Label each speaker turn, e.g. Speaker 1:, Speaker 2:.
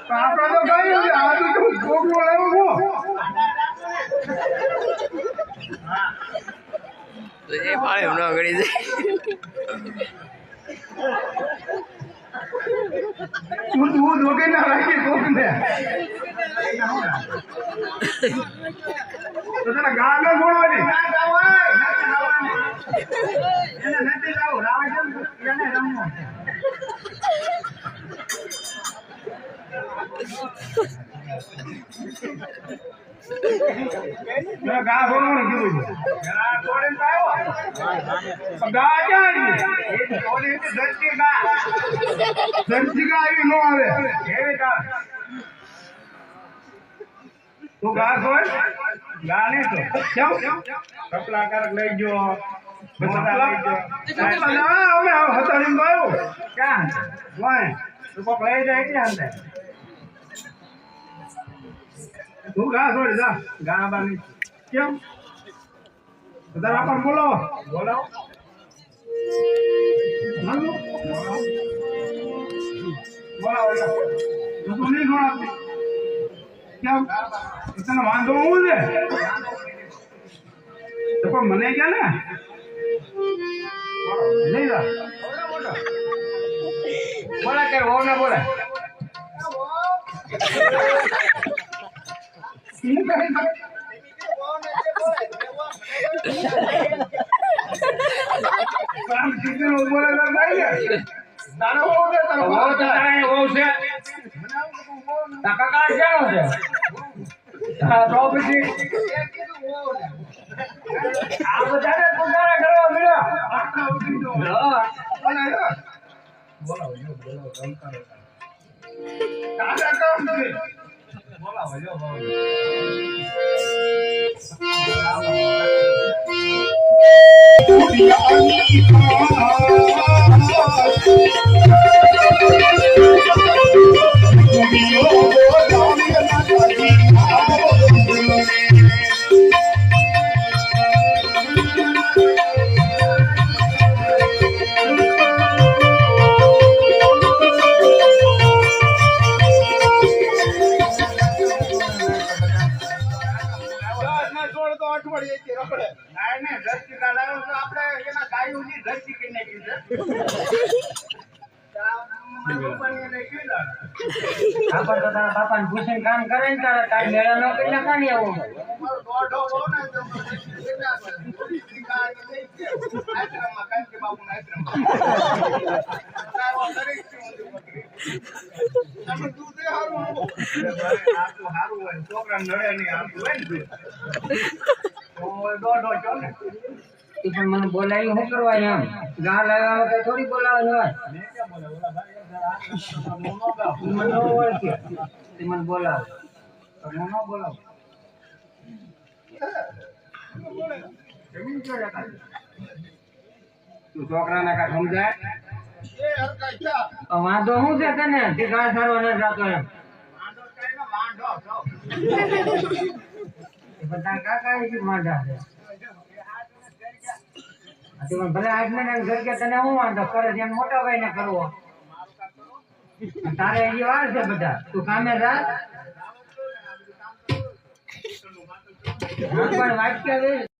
Speaker 1: આપણા તો કઈ આ તો છોકરો લાવ્યો
Speaker 2: તો જે પાડે હમણાં ગળી જાય
Speaker 1: તું ધોકે ના રાખી કોક ને તો તને ગાળ ન છોડવાની એને નથી લાવો રાવણ એને રમવો ગા છોડવાનું કીધું ગા છોડીને આવ્યો ગા ક્યાં છોડી ધરતી ગા આવી નો આવે એવી ગા તું ગા છોડ ગા નહીં તો કેમ કપલા કારક લઈ ગયો અમે હતાડી ગયો ક્યાં વાય તું કોક લઈ જાય ક્યાં અંદર તું ગા છોડ જા ગા બાની કેમ તારા પણ બોલો બોલાવો બોલાવો તું નહીં છોડાતી કેમ તને વાંધો હું છે તો પણ મને ક્યાં ને નહીં જા બોલા કે વહુ ના બોલે બાપા ને પૂછીને કામ કરે ને તારે તાર મેળા નો કરી નાખા ને આવું છોકરા નડે નહીં પણ મને બોલાવી શું કરવા એમ ગા લાવ્યા વગર થોડી બોલાવવાની હોય મને બોલાવ બોલાવ તું છોકરાને કા સમજાય વાંધો શું છે તને તે ગા સારવા નથી જતો એમ બધા કાકા માંડા છે ભલે આજના ઘર કે તને હું વાંધો કરે છે એમ મોટા ભાઈ ને કરવો તારે હજી વાર છે બધા તું કામે જા પણ વાટક્યા